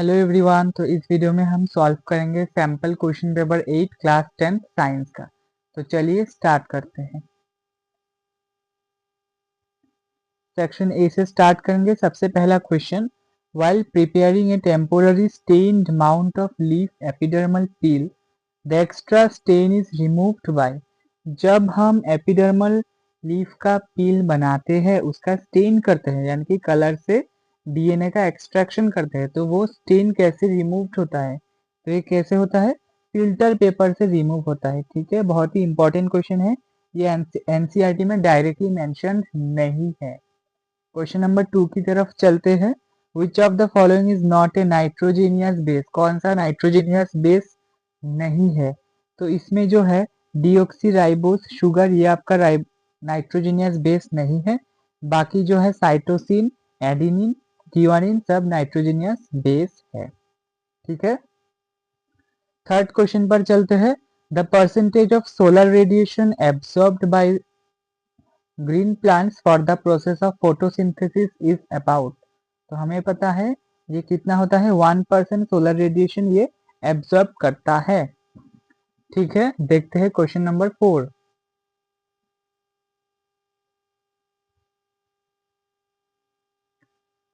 Hello everyone. तो इस video में हम सॉल्व करेंगे sample question paper 8 class 10 science का। तो चलिए स्टार्ट करते हैं। सेक्शन ए से स्टार्ट करेंगे। सबसे पहला question, while preparing a temporary stained mount of leaf epidermal peel the extra stain is removed by. जब हम एपिडर्मल लीफ का पील बनाते हैं, उसका स्टेन करते हैं यानी कि कलर से डीएनए का एक्सट्रैक्शन करते हैं, तो वो स्टेन कैसे रिमूव होता है? तो ये कैसे होता है? फिल्टर पेपर से रिमूव होता है। ठीक है, बहुत ही इंपॉर्टेंट क्वेश्चन है। ये एनसीईआरटी में डायरेक्टली मेंशन नहीं है। क्वेश्चन नंबर 2 की तरफ चलते हैं। Which of the following is not a nitrogenous base? कौन सा नाइट्रोजीनियस बेस नहीं है? तो इसमें जो है डीऑक्सीराइबोस शुगर, ये आपका नाइट्रोजीनियस बेस नहीं है। बाकी जो है साइटोसिन, एडिनिन, थ्योनिन सब नाइट्रोजीनियस बेस है। ठीक है, थर्ड क्वेश्चन पर चलते हैं। The percentage of solar radiation absorbed by green plants for the process of photosynthesis is about. तो हमें पता है ये कितना होता है, 1% सोलर रेडिएशन ये एब्सॉर्ब करता है। ठीक है, देखते हैं question number 4।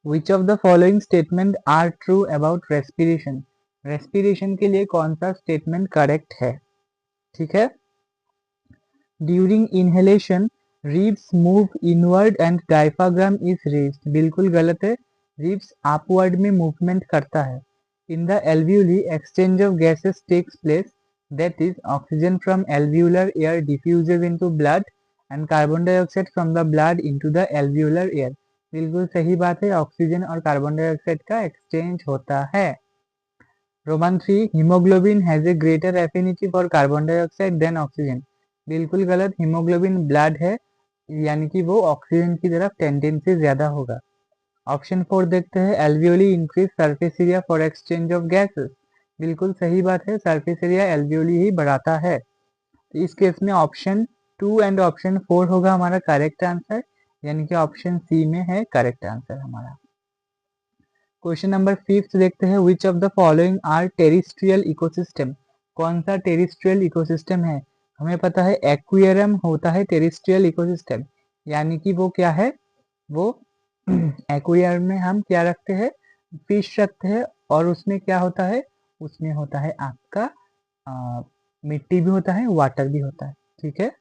Which of the following statement are true about respiration? Respiration के लिए कौन सा स्टेटमेंट करेक्ट है? ठीक है, during inhalation ribs move inward and diaphragm is raised. बिल्कुल गलत है, रिब्स अपवर्ड में मूवमेंट करता है। In the alveoli exchange of gases takes place, that is oxygen from alveolar air diffuses into blood and carbon dioxide from the blood into the alveolar air. बिल्कुल सही बात है, ऑक्सीजन और carbon dioxide का exchange होता है। Roman 3, haemoglobin has a greater affinity for carbon dioxide than oxygen. बिल्कुल गलत, हीमोग्लोबिन ब्लड है यानी कि वो ऑक्सीजन की तरफ टेंडेंसी ज्यादा होगा। ऑप्शन 4 देखते हैं। Alveoli increase surface area for exchange of gases. बिल्कुल सही बात है, सरफेस एरिया एल्वियोली ही बढ़ाता है। तो इस केस में ऑप्शन 2 एंड ऑप्शन 4 होगा हमारा करेक्ट आंसर, यानी कि ऑप्शन सी में है करेक्ट आंसर हमारा। क्वेश्चन नंबर 5 देखते हैं। Which of the following are terrestrial ecosystem? कौन सा टेरिस्ट्रियल इकोसिस्टम है? हमें पता है एक्वेरियम होता है टेरिस्ट्रियल इकोसिस्टम, यानी कि वो क्या है, वो एक्वेरियम में हम क्या रखते हैं, फिश रखते हैं, और उसमें क्या होता है, उसमें होता है आपका मिट्टी भी होता है, वाटर भी होता है। ठीक है,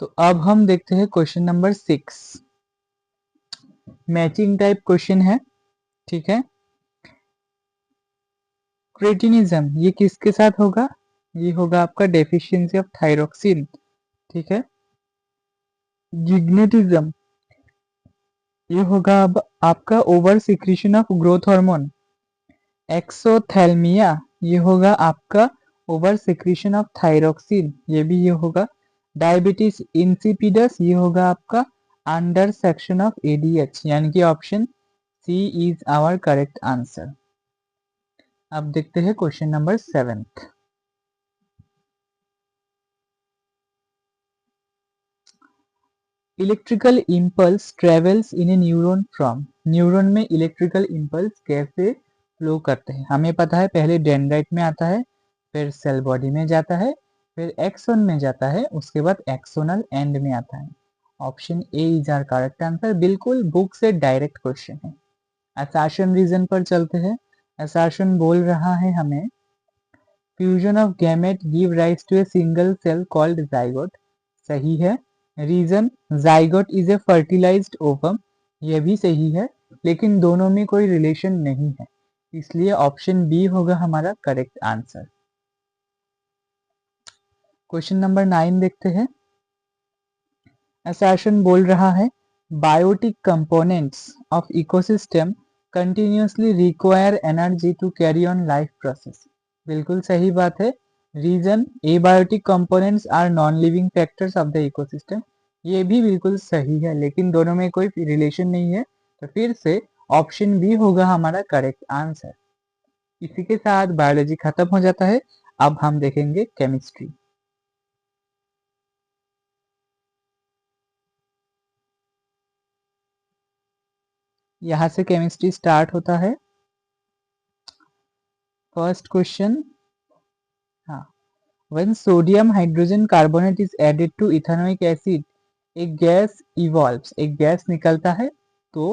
तो अब हम देखते हैं question number 6। Matching type question है। ठीक है, क्रेटिनिज्म ये किसके साथ होगा? ये होगा आपका डेफिशिएंसी ऑफ थायरोक्सिन। ठीक है, जिग्नेटिज्म ये होगा अब आपका over secretion of growth hormone. Exophthalmia ये होगा आपका ओवर सिक्रीशन ऑफ थायरोक्सिन, ये भी ये होगा। डायबिटीज इंसिपिडस ये होगा आपका अंडर सेक्शन ऑफ एडीएच, यानी कि option C is our correct answer. अब देखते हैं question number 7। Electrical impulse travels in a neuron from. Neuron में इलेक्ट्रिकल इम्पल्स कैसे फ्लो करते हैं? हमें पता है पहले डेंड्राइट में आता है, फिर सेल बॉडी में जाता है, फिर एक्सोन में जाता है, उसके बाद एक्सोनल एंड में आता है। Option A is our correct answer. बिल्कुल बुक से डायरेक्ट क्वेश्चन है। असर्शन रीजन पर चलते हैं। असर्शन बोल रहा है हमें fusion of gamete give rise to a single cell called zygote. सही है। Reason, zygote is a fertilised ovum, यह भी सही है, लेकिन दोनों में कोई रिलेशन नहीं है, इसलिए ऑप्शन बी होगा हमारा करेक्ट आंसर। क्वेश्चन नंबर 9 देखते हैं। असर्शन बोल रहा है biotic components of ecosystem continuously require energy to carry on life process. बिल्कुल सही बात है। Reason, abiotic components are non living factors of the ecosystem, ये भी बिल्कुल सही है, लेकिन दोनों में कोई रिलेशन नहीं है, तो फिर से ऑप्शन बी होगा हमारा करेक्ट आंसर। इसी के साथ बायोलॉजी खत्म हो जाता है। अब हम देखेंगे केमिस्ट्री। यहाँ से केमिस्ट्री स्टार्ट होता है। फर्स्ट क्वेश्चन, हाँ, when sodium hydrogen carbonate is added to ethanoic acid, एक गैस evolves, एक गैस निकलता है। तो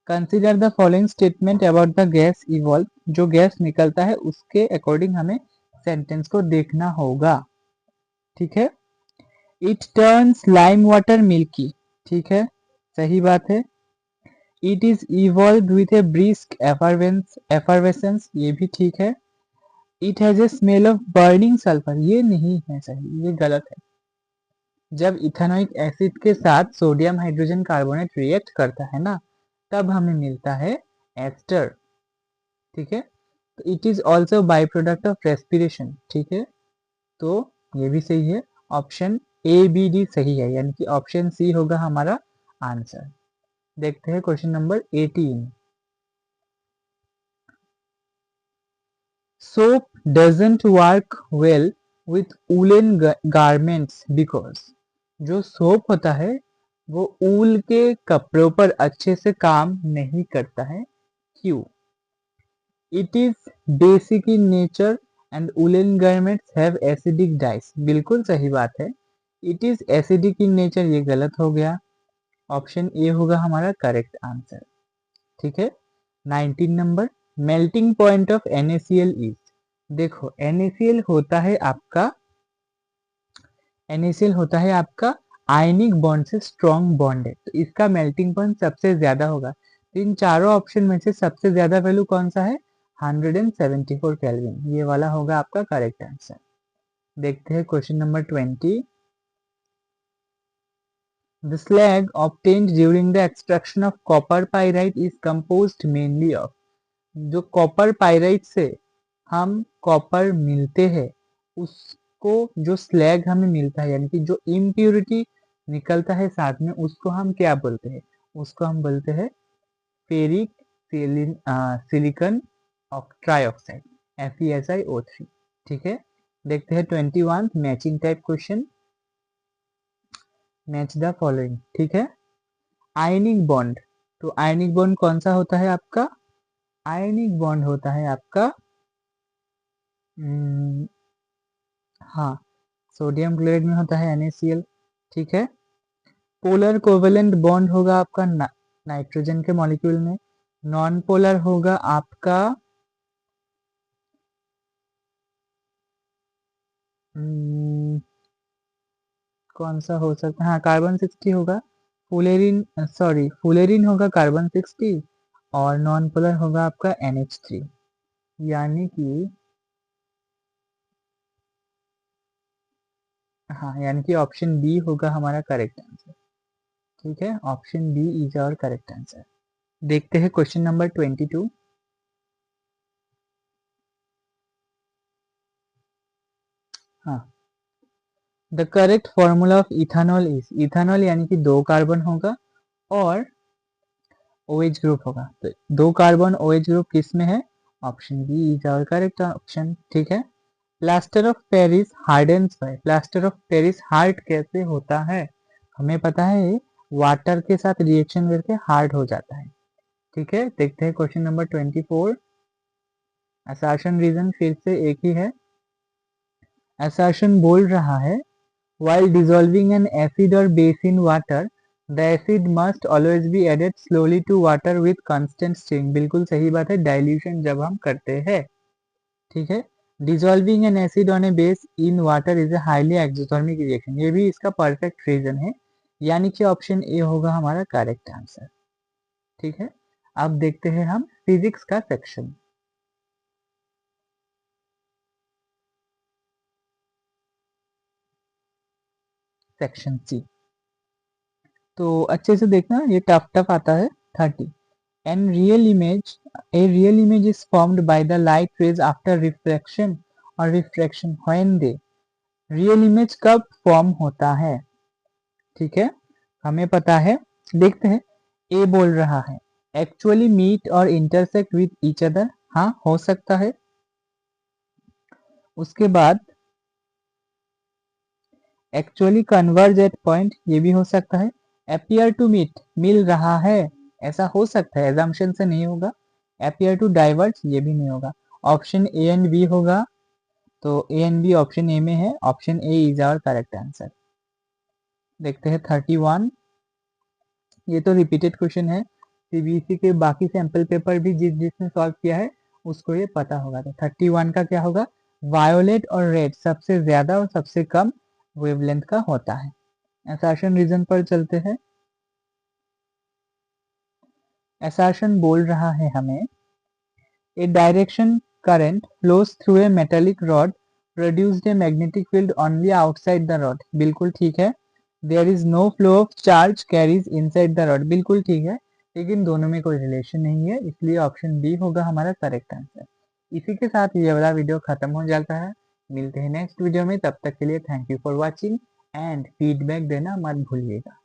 consider the following statement about the gas evolve, जो गैस निकलता है उसके अकॉर्डिंग हमें सेंटेंस को देखना होगा। ठीक है, it turns lime water milky, ठीक है, सही बात है। It is evolve with A brisk effervescence, ये भी ठीक है। It has a smell of burning sulphur, ये नहीं है सही, ये गलत है। जब इथेनॉइक एसिड के साथ सोडियम हाइड्रोजन कार्बोनेट रिएक्ट करता है ना, तब हमें मिलता है एस्टर। ठीक है, तो it is also by product of respiration, ठीक है, तो ये भी सही है। ऑप्शन ए बी डी सही है, यानी कि ऑप्शन सी होगा हमारा आंसर। देखते हैं question number 18। Soap doesn't work well with woollen garments because, जो सोप होता है वो ऊल के कपड़ों पर अच्छे से काम नहीं करता है, क्यों? It is basic in nature and woollen garments have acidic dice, बिल्कुल सही बात है। It is acidic in nature, ये गलत हो गया। ऑप्शन ए होगा हमारा करेक्ट आंसर। ठीक है, 19 number, melting point of NaCl is, देखो NaCl होता है आपका, NaCl होता है आपका आयनिक बॉन्ड से स्ट्रॉन्ग बॉन्ड है, तो इसका मेल्टिंग पॉइंट सबसे ज्यादा होगा। तो इन चारों ऑप्शन में से सबसे ज्यादा वैल्यू कौन सा है? 174 केल्विन, ये वाला होगा आपका करेक्ट आंसर। देखते हैं question number 20। The slag obtained during the extraction of copper pyrite is composed mainly of, जो कॉपर पाइराइट से हम कॉपर मिलते हैं उसको, जो स्लैग हमें मिलता है यानी कि जो इम्प्योरिटी निकलता है साथ में, उसको हम क्या बोलते हैं? उसको हम बोलते हैं फेरिक सिलिकॉन ट्राइऑक्साइड, FeSiO3। ठीक है, देखते हैं 21 matching type question. Match the following, ठीक है। आयनिक बॉन्ड, तो आयनिक बॉन्ड कौन सा होता है आपका? आयनिक बॉन्ड होता है आपका हाँ, सोडियम क्लोराइड में होता है NaCl। ठीक है, पोलर कोवेलेंट बॉन्ड होगा आपका नाइट्रोजन के मॉलिक्यूल में। नॉन पोलर होगा आपका कौन सा हो सकता है? हाँ, कार्बन 60 होगा। फुलेरिन होगा कार्बन 60 और नॉन पोलर होगा आपका NH3, यानी कि हाँ, यानी कि ऑप्शन बी होगा हमारा करेक्ट आंसर। ठीक है, option B is our correct answer. देखते हैं क्वेश्चन नंबर 22। हाँ, the correct formula of ethanol is, ethanol यानी कि 2 कार्बन होगा और OH ग्रुप होगा। तो 2 कार्बन OH ग्रुप किस में है? Option B is our correct option. ठीक है, plaster of Paris hardens by, plaster of Paris hard कैसे होता है? हमें पता है वाटर के साथ रिएक्शन करके हार्ड हो जाता है। ठीक है, देखते हैं क्वेश्चन नंबर 24। असर्शन रीजन फिर से एक ही है। असर्शन बोल रहा है while dissolving an acid or base in water, the acid must always be added slowly to water with constant stirring, बिल्कुल सही बात है, डाइल्यूशन जब हम करते हैं। ठीक है, dissolving an acid on a base in water is a highly exothermic reaction, ये भी इसका परफेक्ट रीजन है, यानी कि ऑप्शन ए होगा हमारा करेक्ट आंसर। ठीक है, अब देखते हैं हम फिजिक्स का सेक्शन। सेक्शन सी, तो अच्छे से देखना, ये टफ टफ आता है। 30, N real image, a real image is formed by the light rays after refraction और refraction when they, real image कब फॉर्म होता है? ठीक है, हमें पता है, देखते हैं। ए बोल रहा है एक्चुअली मीट और इंटरसेक्ट विद ईच अदर, हाँ हो सकता है। उसके बाद एक्चुअली कन्वर्ज एट पॉइंट, ये भी हो सकता है। अपीयर टू मीट, मिल रहा है, ऐसा हो सकता है, एजम्पशन से नहीं होगा। अपीयर टू डाइवर्ट, ये भी नहीं होगा। ऑप्शन ए एंड बी होगा, तो A and B option A में है, option A is our correct answer. देखते हैं 31। ये तो रिपीटेड क्वेश्चन है, सीबीएसई के बाकी सैंपल पेपर भी जिसने सॉल्व किया है उसको ये पता होगा। तो 31 का क्या होगा, वायोलेट और रेड सबसे ज्यादा और सबसे कम वेवलेंथ का होता है। असर्शन रीजन पर चलते हैं। असर्शन बोल रहा है हमें, ए direction current flows through a metallic rod produced a magnetic field only outside the rod, बिल्कुल ठीक है। There is no flow of charge carries inside the rod, बिल्कुल ठीक है, लेकिन दोनों में कोई रिलेशन नहीं है, इसलिए ऑप्शन बी होगा हमारा करेक्ट आंसर। इसी के साथ ये वाला वीडियो खत्म हो जाता है। मिलते हैं नेक्स्ट वीडियो में, तब तक के लिए thank you for watching and feedback देना मत भूलिएगा।